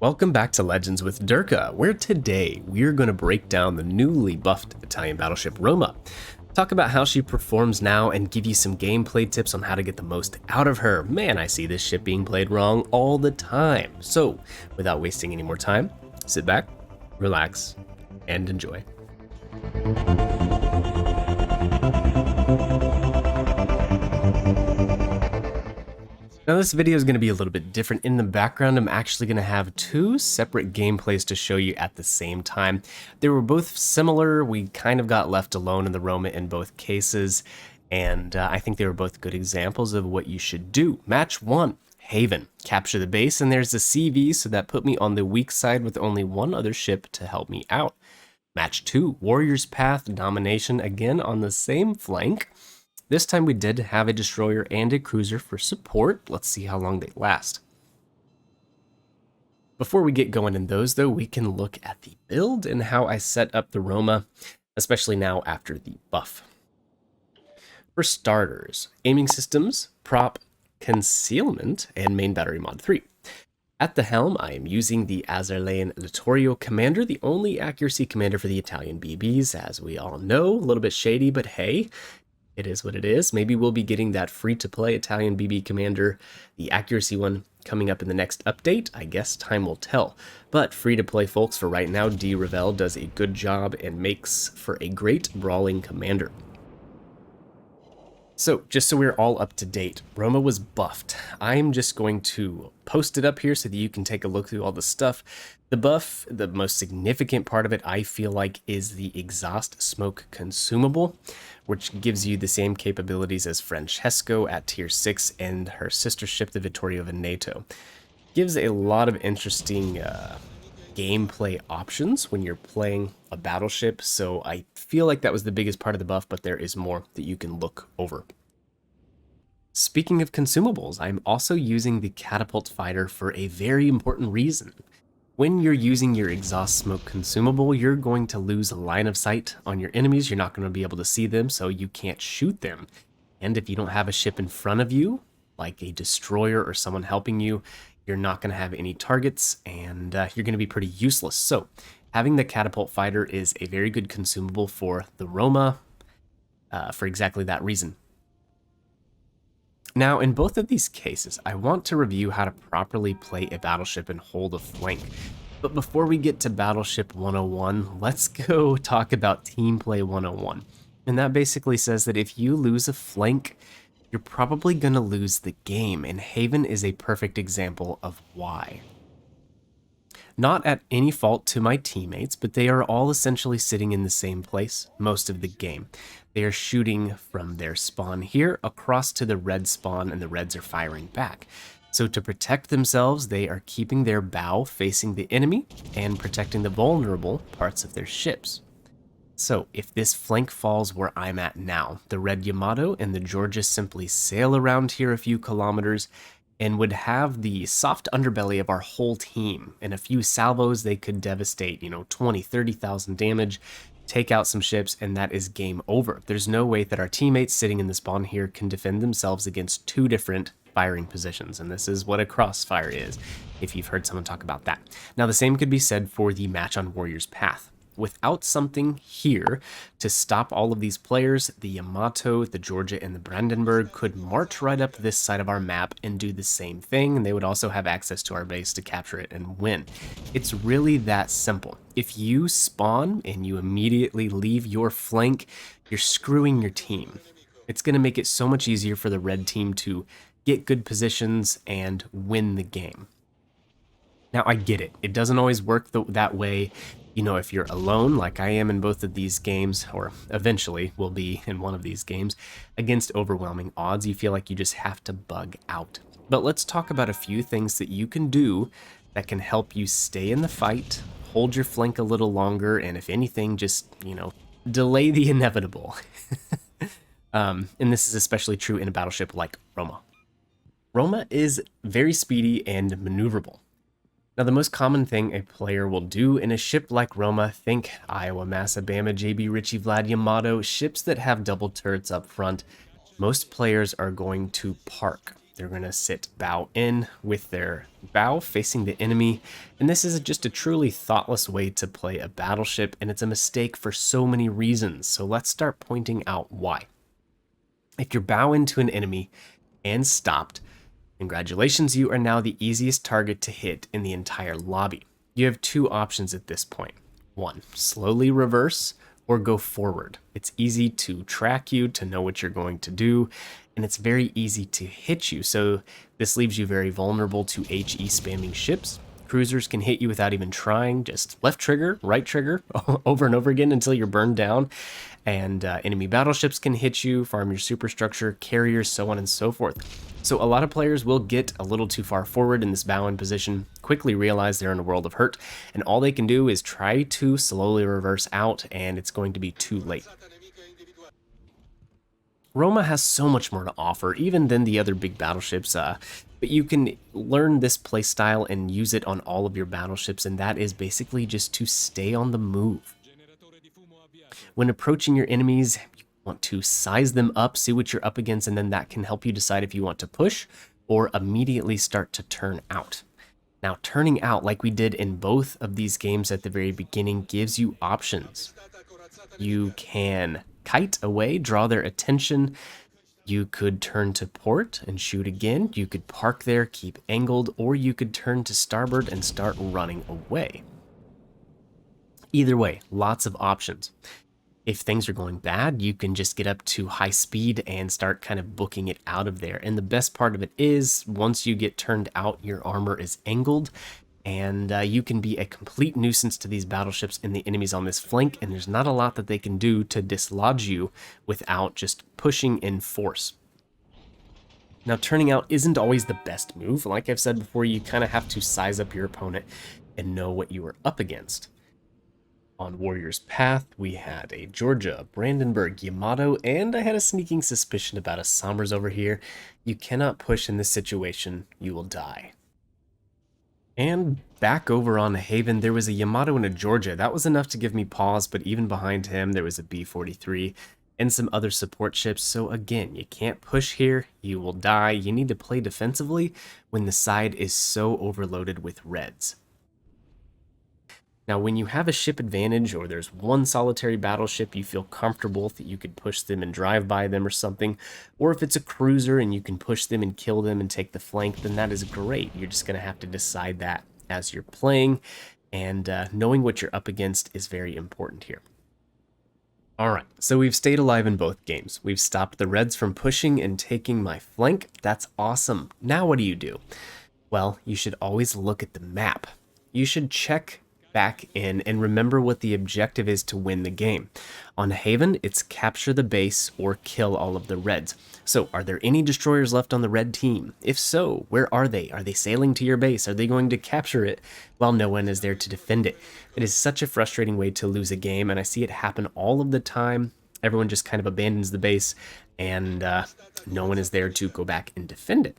Welcome back to Legends with Derka, where today we're going to break down the newly buffed Italian battleship Roma, talk about how she performs now, and give you some gameplay tips on how to get the most out of her. Man, I see this ship being played wrong all the time. So, without wasting any more time, sit back, relax, and enjoy. Now this video is going to be a little bit different. In the background, I'm actually going to have two separate gameplays to show you at the same time. They were both similar. We kind of got left alone in the Roma in both cases, and I think they were both good examples of what you should do. Match 1, Haven. Capture the base, and there's the CV, so that put me on the weak side with only one other ship to help me out. Match 2, Warrior's Path Domination, again on the same flank. This time we did have a destroyer and a cruiser for support. Let's see how long they last. Before we get going in those though, we can look at the build and how I set up the Roma, especially now after the buff. For starters, aiming systems, prop, concealment, and main battery mod 3. At the helm, I am using the Italian Littorio commander, the only accuracy commander for the Italian BBs, as we all know. A little bit shady, but hey, it is what it is. Maybe we'll be getting that free-to-play Italian BB commander, the accuracy one, coming up in the next update. I guess time will tell. But free-to-play folks, for right now, revel does a good job and makes for a great brawling commander. So, just so we're all up to date, Roma was buffed. I'm just going to post it up here so that you can take a look through all the stuff. The buff, the most significant part of it, I feel like, is the exhaust smoke consumable, which gives you the same capabilities as Francesco at tier 6 and her sister ship, the Littorio Veneto. Gives a lot of interesting gameplay options when you're playing a battleship, so I feel like that was the biggest part of the buff, but there is more that you can look over. Speaking of consumables, I'm also using the catapult fighter for a very important reason. When you're using your exhaust smoke consumable, you're going to lose a line of sight on your enemies. You're not going to be able to see them, so you can't shoot them. And if you don't have a ship in front of you, like a destroyer or someone helping you, you're not going to have any targets, and you're going to be pretty useless. So having the catapult fighter is a very good consumable for the Roma for exactly that reason. Now, in both of these cases, I want to review how to properly play a battleship and hold a flank. But before we get to Battleship 101, let's go talk about Team Play 101. And that basically says that if you lose a flank, you're probably going to lose the game, and Haven is a perfect example of why. Not at any fault to my teammates, but they are all essentially sitting in the same place most of the game. They are shooting from their spawn here across to the red spawn, and the reds are firing back. So to protect themselves, they are keeping their bow facing the enemy and protecting the vulnerable parts of their ships. So if this flank falls where I'm at now, the red Yamato and the Georgia simply sail around here a few kilometers and would have the soft underbelly of our whole team. In a few salvos, they could devastate, 20, 30,000 damage, take out some ships, and that is game over. There's no way that our teammates sitting in the spawn here can defend themselves against two different firing positions, and this is what a crossfire is, if you've heard someone talk about that. Now, the same could be said for the match on Warrior's Path. Without something here to stop all of these players, the Yamato, the Georgia, and the Brandenburg could march right up this side of our map and do the same thing, and they would also have access to our base to capture it and win. It's really that simple. If you spawn and you immediately leave your flank, you're screwing your team. It's going to make it so much easier for the red team to get good positions and win the game. Now, I get it. It doesn't always work that way. If you're alone, like I am in both of these games, or eventually will be in one of these games, against overwhelming odds, you feel like you just have to bug out. But let's talk about a few things that you can do that can help you stay in the fight, hold your flank a little longer, and if anything, just, delay the inevitable. And this is especially true in a battleship like Roma. Roma is very speedy and maneuverable. Now, the most common thing a player will do in a ship like Roma, think Iowa, Massa, Bama, JB, Ritchie, Vlad, Yamato, ships that have double turrets up front, most players are going to park. They're going to sit bow in with their bow facing the enemy, and this is just a truly thoughtless way to play a battleship, and it's a mistake for so many reasons, so let's start pointing out why. If you're bow into an enemy and stopped, congratulations, you are now the easiest target to hit in the entire lobby. You have two options at this point. One, slowly reverse or go forward. It's easy to track you, to know what you're going to do, and it's very easy to hit you. So this leaves you very vulnerable to HE spamming ships. Cruisers can hit you without even trying, just left trigger, right trigger, over and over again until you're burned down. And enemy battleships can hit you, farm your superstructure, carriers, so on and so forth. So a lot of players will get a little too far forward in this bow-in position, quickly realize they're in a world of hurt, and all they can do is try to slowly reverse out, and it's going to be too late. Roma has so much more to offer, even than the other big battleships, but you can learn this playstyle and use it on all of your battleships, and that is basically just to stay on the move. When approaching your enemies, you want to size them up, see what you're up against, and then that can help you decide if you want to push or immediately start to turn out. Now, turning out, like we did in both of these games at the very beginning, gives you options. You can kite away, draw their attention. You could turn to port and shoot again. You could park there, keep angled, or you could turn to starboard and start running away. Either way, lots of options. If things are going bad, you can just get up to high speed and start kind of booking it out of there. And the best part of it is, once you get turned out, your armor is angled, and you can be a complete nuisance to these battleships and the enemies on this flank, and there's not a lot that they can do to dislodge you without just pushing in force. Now, turning out isn't always the best move. Like I've said before, you kind of have to size up your opponent and know what you are up against. On Warrior's Path, we had a Georgia, Brandenburg, Yamato, and I had a sneaking suspicion about a Somers over here. You cannot push in this situation, you will die. And back over on Haven, there was a Yamato and a Georgia. That was enough to give me pause, but even behind him, there was a B-43 and some other support ships. So again, you can't push here, you will die. You need to play defensively when the side is so overloaded with reds. Now, when you have a ship advantage or there's one solitary battleship you feel comfortable that you could push them and drive by them or something, or if it's a cruiser and you can push them and kill them and take the flank, then that is great. You're just going to have to decide that as you're playing, and knowing what you're up against is very important here. Alright, so we've stayed alive in both games. We've stopped the Reds from pushing and taking my flank. That's awesome. Now what do? Well, you should always look at the map. You should check back in and remember what the objective is to win the game. On Haven, it's capture the base or kill all of the Reds. So, are there any destroyers left on the red team? If so, where are they? Are they sailing to your base? Are they going to capture it while no one is there to defend it? It is such a frustrating way to lose a game, and I see it happen all of the time. Everyone just kind of abandons the base, and no one is there to go back and defend it.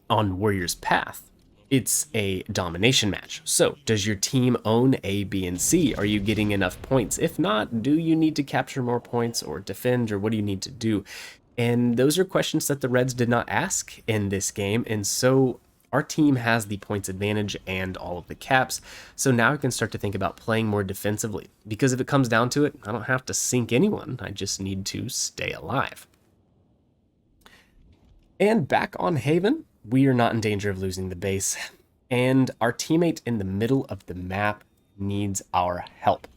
On Warrior's Path, it's a domination match. So, does your team own A, B, and C? Are you getting enough points? If not, do you need to capture more points or defend, or what do you need to do? And those are questions that the Reds did not ask in this game, and so our team has the points advantage and all of the caps, so now I can start to think about playing more defensively. Because if it comes down to it, I don't have to sink anyone, I just need to stay alive. And back on Haven, we are not in danger of losing the base, and our teammate in the middle of the map needs our help.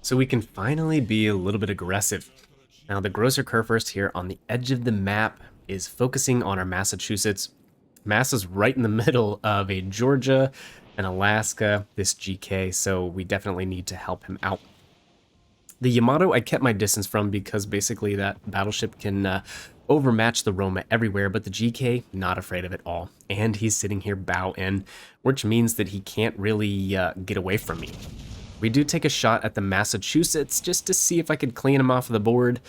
So we can finally be a little bit aggressive. Now the Grosser Kurfürst here on the edge of the map is focusing on our Massachusetts. Mass is right in the middle of a Georgia, an Alaska, this GK, so we definitely need to help him out. The Yamato I kept my distance from because basically that battleship can overmatch the Roma everywhere, but the GK, not afraid of it all. And he's sitting here bow in, which means that he can't really get away from me. We do take a shot at the Massachusetts just to see if I could clean him off the board,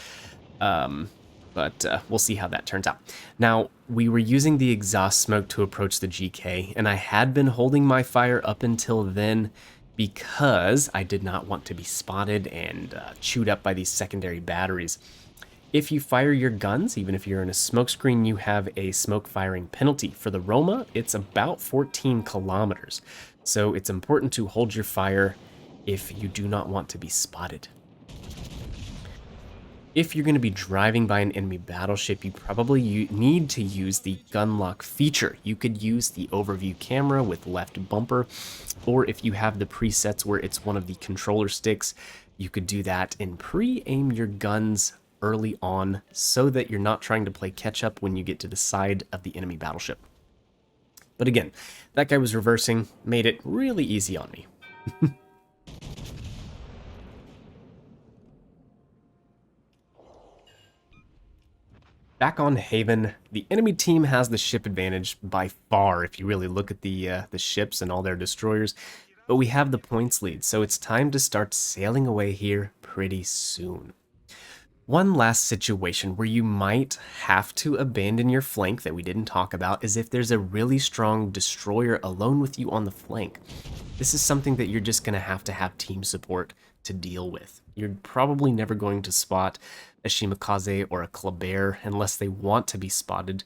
but we'll see how that turns out. Now, we were using the exhaust smoke to approach the GK, and I had been holding my fire up until then because I did not want to be spotted and chewed up by these secondary batteries. If you fire your guns, even if you're in a smoke screen, you have a smoke firing penalty. For the Roma, it's about 14 kilometers. So it's important to hold your fire if you do not want to be spotted. If you're going to be driving by an enemy battleship, you probably need to use the gun lock feature. You could use the overview camera with left bumper, or if you have the presets where it's one of the controller sticks, you could do that and pre-aim your guns early on so that you're not trying to play catch up when you get to the side of the enemy battleship. But again, that guy was reversing, made it really easy on me. Back on Haven, the enemy team has the ship advantage by far if you really look at the ships and all their destroyers, but we have the points lead, so it's time to start sailing away here pretty soon. One last situation where you might have to abandon your flank that we didn't talk about is if there's a really strong destroyer alone with you on the flank. This is something that you're just going to have team support to deal with. You're probably never going to spot a Shimakaze or a Kleber unless they want to be spotted,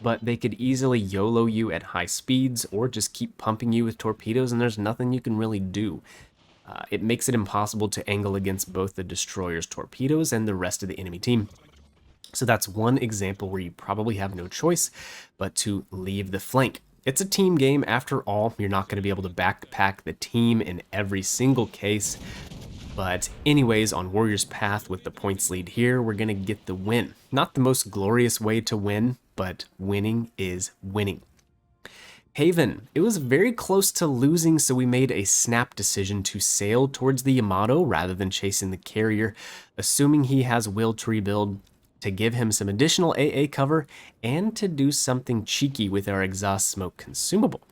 but they could easily YOLO you at high speeds or just keep pumping you with torpedoes and there's nothing you can really do. It makes it impossible to angle against both the destroyer's torpedoes and the rest of the enemy team. So that's one example where you probably have no choice but to leave the flank. It's a team game after all. You're not going to be able to backpack the team in every single case. But anyways, on Warrior's Path with the points lead here, we're going to get the win. Not the most glorious way to win, but winning is winning. Haven, it was very close to losing, so we made a snap decision to sail towards the Yamato rather than chasing the carrier, assuming he has will to rebuild, to give him some additional AA cover, and to do something cheeky with our exhaust smoke consumable.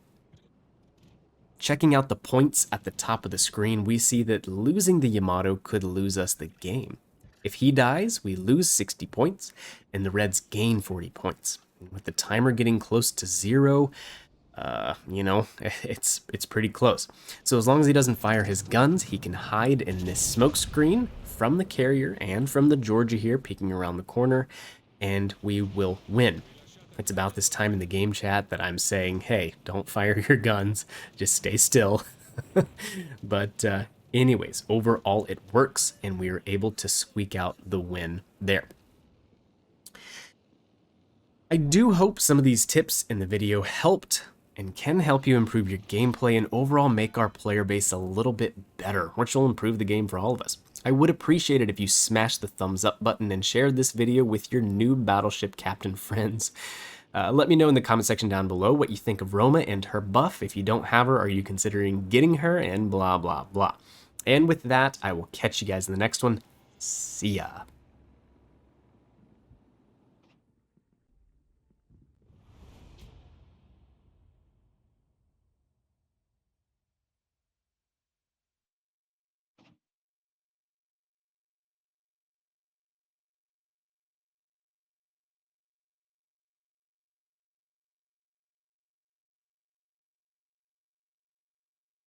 Checking out the points at the top of the screen, we see that losing the Yamato could lose us the game. If he dies, we lose 60 points, and the Reds gain 40 points. With the timer getting close to 0, you know, it's pretty close. So as long as he doesn't fire his guns, he can hide in this smoke screen from the carrier and from the Georgia here peeking around the corner, and we will win. It's about this time in the game chat that I'm saying, hey, don't fire your guns, just stay still. But anyways, overall it works, and we are able to squeak out the win there. I do hope some of these tips in the video helped and can help you improve your gameplay and overall make our player base a little bit better, which will improve the game for all of us. I would appreciate it if you smashed the thumbs up button and shared this video with your new Battleship Captain friends. Let me know in the comment section down below what you think of Roma and her buff. If you don't have her, are you considering getting her, and blah, blah, blah. And with that, I will catch you guys in the next one. See ya.